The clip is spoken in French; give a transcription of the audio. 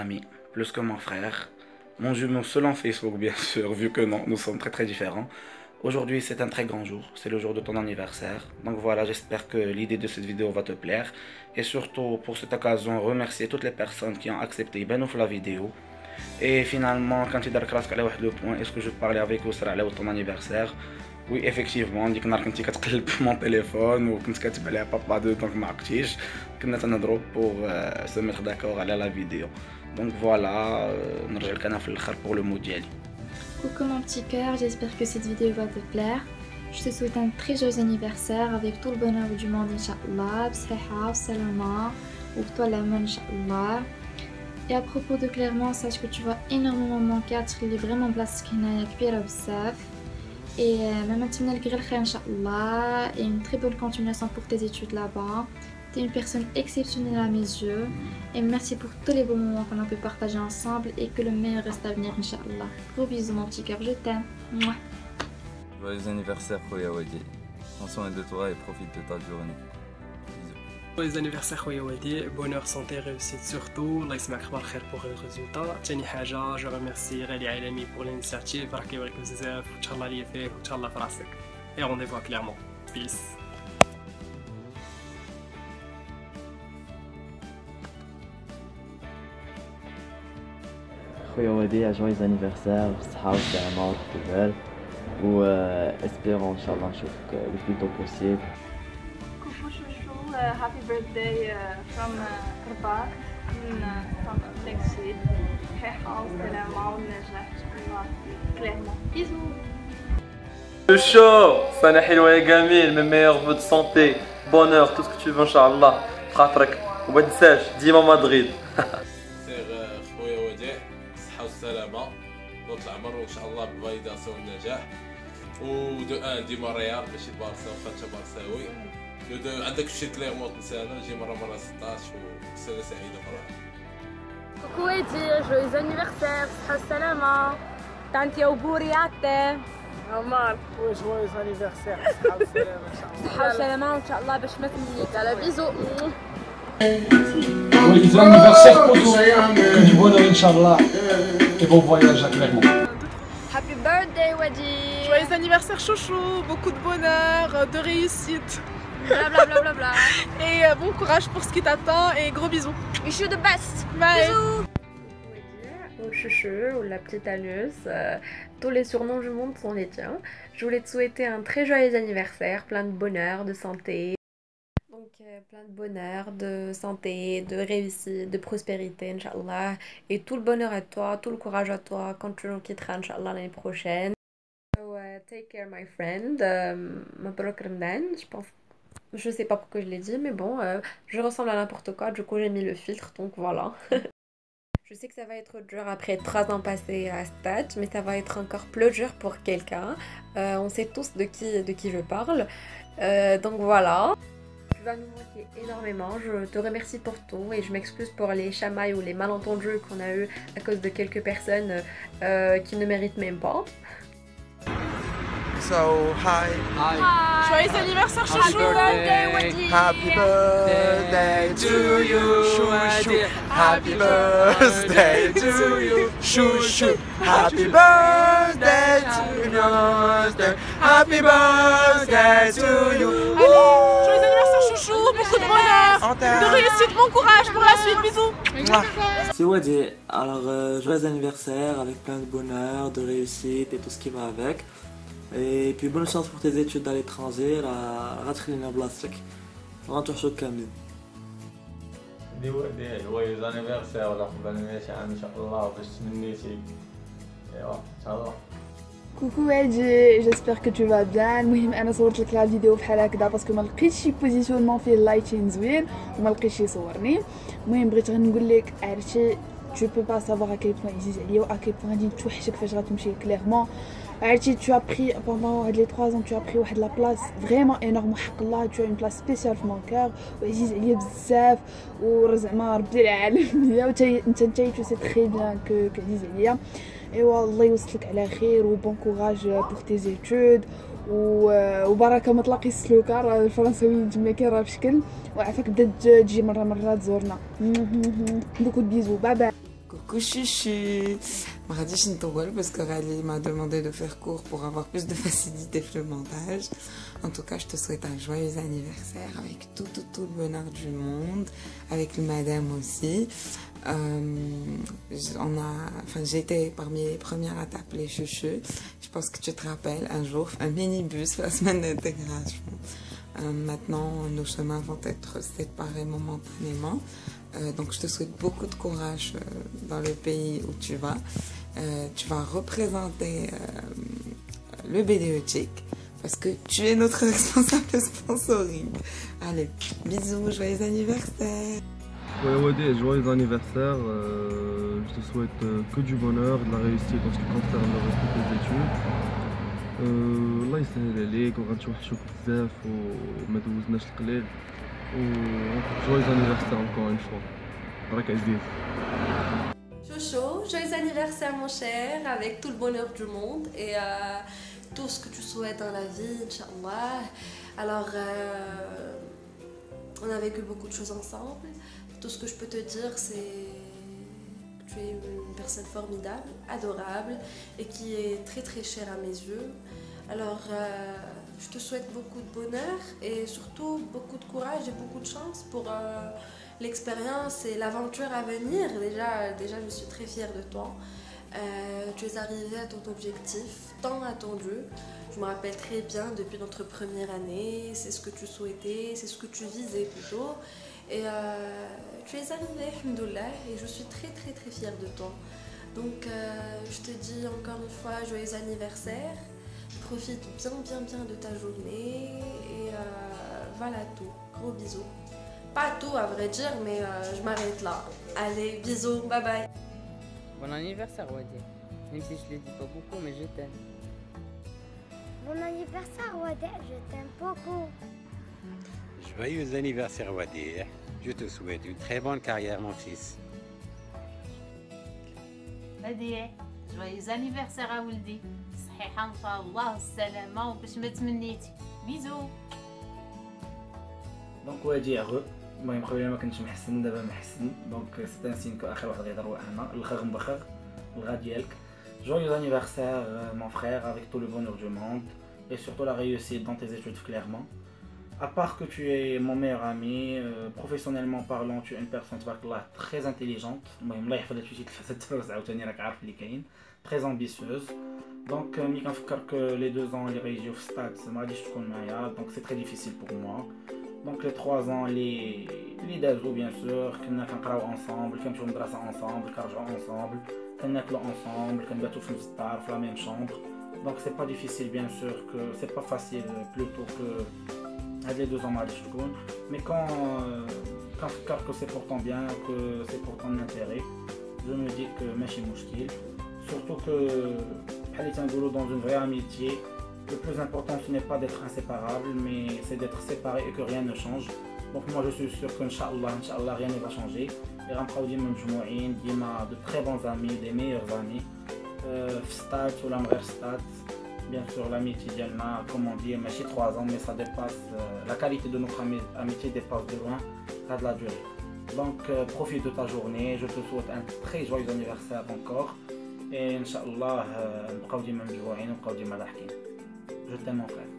ami, plus que mon frère. Mon jumeau selon Facebook, bien sûr, vu que non, nous sommes très différents. Aujourd'hui, c'est un très grand jour, c'est le jour de ton anniversaire. Donc voilà, j'espère que l'idée de cette vidéo va te plaire. Et surtout, pour cette occasion, remercier toutes les personnes qui ont accepté la vidéo. Et finalement, quand tu as le point, est-ce que je parlais avec vous sur ton anniversaire? Oui, effectivement, ديك النهار كنتي كتقلب في mon téléphone وكنت كاتب عليها papa 2 donc ما عرفتيش كنا تنهضروا pour se mettre d'accord على la vidéo. Donc voilà, نرجع لك انا في الاخر pour le mot ديالي. Coucou mon petit cœur, j'espère que cette vidéo va te plaire. Je te souhaite un très joyeux anniversaire avec tout le bonheur du monde, Inch'Allah, b'sihha, salama, ou toi la main, Inch'Allah. Et à propos de Clermont, sache que tu vas énormément manquer, tu es vraiment place كبيرة بزاف. Et même à le Khair, Inch'Allah, et une très bonne continuation pour tes études là-bas. Tu es une personne exceptionnelle à mes yeux. Et merci pour tous les beaux moments qu'on a pu partager ensemble et que le meilleur reste à venir, Inch'Allah. Gros bisous mon petit cœur, je t'aime. Joyeux anniversaire, Khoya Wadi. Prends soin de toi et profite de ta journée. Bisous. Joyeux anniversaire, Khoya Wadi. Bonheur, santé, réussite surtout. Allah يسمعك بالخير pour le résultat. تاني حاجة, je remercie Ghali Ailami pour l'initiative. راك يبارك بزاف وتهلا ليا فيه وتهلا في راسك. Et rendez-vous à Clermont. Peace. خويا وديع joyeux anniversaire بالصحة والسلامة والطول و espérons إن شاء الله نشوفك le plus tôt possible. Coucou chouchou, happy birthday from Rabat من Tank Sud. صحيحة والسلامة والنجاح إن شاء الله كليرمون. Bisous. Chouchou, sana حلوة يا جميل, mes meilleurs vœux de santé, bonheur, tout ce que tu veux inchallah. خاطرك وما تنساش ديما مدريد. خويا وديع الصحة والسلامة طول العمر وإن شاء الله بالفاليداسيون والنجاح. و دو ان ديما ريال ماشي بارسا واخا انت بارساوي. دو عندك شي كليرمون تنسانا جي مرة 16 وسنة سعيدة فرحة. Coucou Edi, joyeux anniversaire, صحة والسلامة. Tanti auguri a te. عمار joyeux anniversaire, صحة والسلامة إن شاء الله. صحة والسلامة وإن شاء الله باش ما تمنيك. على بيزو. Joyeux anniversaire Poto, que du bonheur Inch'Allah et bon voyage à Clermont. Happy birthday Wadi. Joyeux anniversaire chouchou, beaucoup de bonheur, de réussite. Blablabla. Et bon courage pour ce qui t'attend et gros bisous. Wish you the best. Bye. Bisous. Au chuchu ou la petite alus, tous les surnoms du monde sont les tiens. Je voulais te souhaiter un très joyeux anniversaire, plein de bonheur, de santé. Donc plein de bonheur, de santé, de réussite, de prospérité, Inch'Allah. Et tout le bonheur à toi, tout le courage à toi quand tu nous quitteras, Inch'Allah, l'année prochaine. So, take care my friend. Mabrok Ramadan, je pense. Je sais pas pourquoi je l'ai dit, mais bon, je ressemble à n'importe quoi, du coup j'ai mis le filtre, donc voilà. Je sais que ça va être dur après 3 ans passés à Stade, mais ça va être encore plus dur pour quelqu'un. On sait tous de qui je parle. Donc voilà. Tu vas nous manquer énormément. Je te remercie pour tout et je m'excuse pour les chamailles ou les malentendus qu'on a eu à cause de quelques personnes qui ne méritent même pas. So, hi. Joyeux anniversaire chouchou. Happy birthday to you, chouchou. Happy birthday to you, chouchou. Happy birthday to you. Happy birthday to you. Joyeux anniversaire chouchou, beaucoup de bonheur, de réussite, bon courage pour la suite, bisous. C'est Wadi, alors joyeux anniversaire avec plein de bonheur, de réussite et tout ce qui va avec. Et puis bonne chance pour tes études à l'étranger, غتخلينا بلاصتك غنتوحشوك كاملين. دي ودي joyeux anniversaire ولا قبل 100 عام ان شاء الله باش تمنيتي. ايوا ان شاء الله. Coucou Edgy, j'espère que tu vas bien. المهم انا صورت لك لا فيديو بحال هكذا باسكو ما لقيتش شي بوزيشنمون فيه اللايتين زوين وما لقيتش يصورني. المهم بغيت غير نقول لك عرفتي tu peux pas savoir à quel point عزيز عليا و à quel point غادي نتوحشك فاش غتمشي كليرمون. عرفتي tu as pris pendant les 3 ans tu as pris واحد la place vraiment énorme وحق الله tu as une place spéciale في mon cœur وعزيز عليا بزاف وزعما ربي العالم هي انت tu sais très bien que عزيز عليا. ايوا الله يوصلك على خير و بون كوراج بور تي زيتود وبركه ما تلاقي السلوكه راه الفرنساويين تما كاين بشكل وعافاك بدا تجي مره تزورنا. بوكو بيزو باي باي. Coucou chouchou. Je vais pas parce que Rally m'a demandé de faire court pour avoir plus de facilité pour le montage. En tout cas, je te souhaite un joyeux anniversaire avec tout le bonheur du monde, avec le madame aussi. J'étais parmi les premières à t'appeler chouchou. Je pense que tu te rappelles un jour, un minibus la semaine d'intégration. Maintenant, nos chemins vont être séparés momentanément. Donc, je te souhaite beaucoup de courage dans le pays où tu vas. Tu vas représenter le BDE Tchèque parce que tu es notre responsable sponsoring. Allez, bisous, joyeux anniversaire. Ouais, Wadé, joyeux anniversaire. Je te souhaite que du bonheur, de la réussite en ce qui concerne le reste de tes études. الله يسهل عليك وغنتوحشوك بزاف وما دوزناش القليل joyeux anniversaire encore une fois. راك عزيز. Chocho, joyeux anniversaire mon cher, avec tout le bonheur du monde et tout ce que tu souhaites dans la vie, Inch'Allah. Alors, on a vécu beaucoup de choses ensemble. Tout ce que je peux te dire, c'est que tu es une personne formidable, adorable et qui est très chère à mes yeux. Alors, je te souhaite beaucoup de bonheur et surtout beaucoup de courage et beaucoup de chance pour l'expérience et l'aventure à venir. Déjà, je suis très fière de toi. Tu es arrivé à ton objectif tant attendu. Je me rappelle très bien depuis notre première année, c'est ce que tu souhaitais, c'est ce que tu visais plutôt. Et tu es arrivé, alhamdoulilah, et je suis très fière de toi. Donc, je te dis encore une fois joyeux anniversaire. Profite bien de ta journée et voilà tout. Gros bisous. Pas tout à vrai dire, mais je m'arrête là. Allez, bisous, bye bye. Bon anniversaire, Wadé. Même si je le dis pas beaucoup, mais je t'aime. Bon anniversaire, Wadé, je t'aime beaucoup. Joyeux anniversaire, Wadé. Je te souhaite une très bonne carrière, mon fils. Wadé, joyeux anniversaire à Wuldi. صحيحة إن شاء الله والسلامة وباش ما تمنيتي. بيزو. دونك وادي heureux. المهم قبيله ما كنتش محسن دابا محسن دونك سي ان سين كو اخر واحد غيهضر هو انا الخير مبخر الغا ديالك. Joyeux anniversaire mon frère avec tout le bonheur du monde et surtout la réussite dans tes études clairement. À part que tu es mon meilleur ami, professionnellement parlant, tu es une personne très intelligente. Très ambitieuse. Donc, que les 2 ans, les régions stade, donc c'est très difficile pour moi. Donc, les 3 ans, les dazo, bien sûr, qu'on a ensemble, qu'on a ensemble, qu'on a ensemble, qu'on a ensemble, qu'on a dans la même chambre. Donc, c'est pas difficile, bien sûr, que c'est pas facile plutôt que. Les 2 ans mais quand que c'est pour ton bien, que c'est pour ton intérêt, je me dis que machi mouchkil. Surtout que dans une vraie amitié, le plus important ce n'est pas d'être inséparable, mais c'est d'être séparé et que rien ne change. Donc moi je suis sûr qu'Inch'Allah rien ne va changer. Et de très bons amis, des meilleurs amis. Stade ou la stade. Bien sûr, l'amitié d'Yalna, comme on dit, mais 3 ans, mais ça dépasse, la qualité de notre amitié dépasse de loin de la durée. Donc, profite de ta journée, je te souhaite un très joyeux anniversaire encore. Et Inch'Allah, je t'aime mon frère.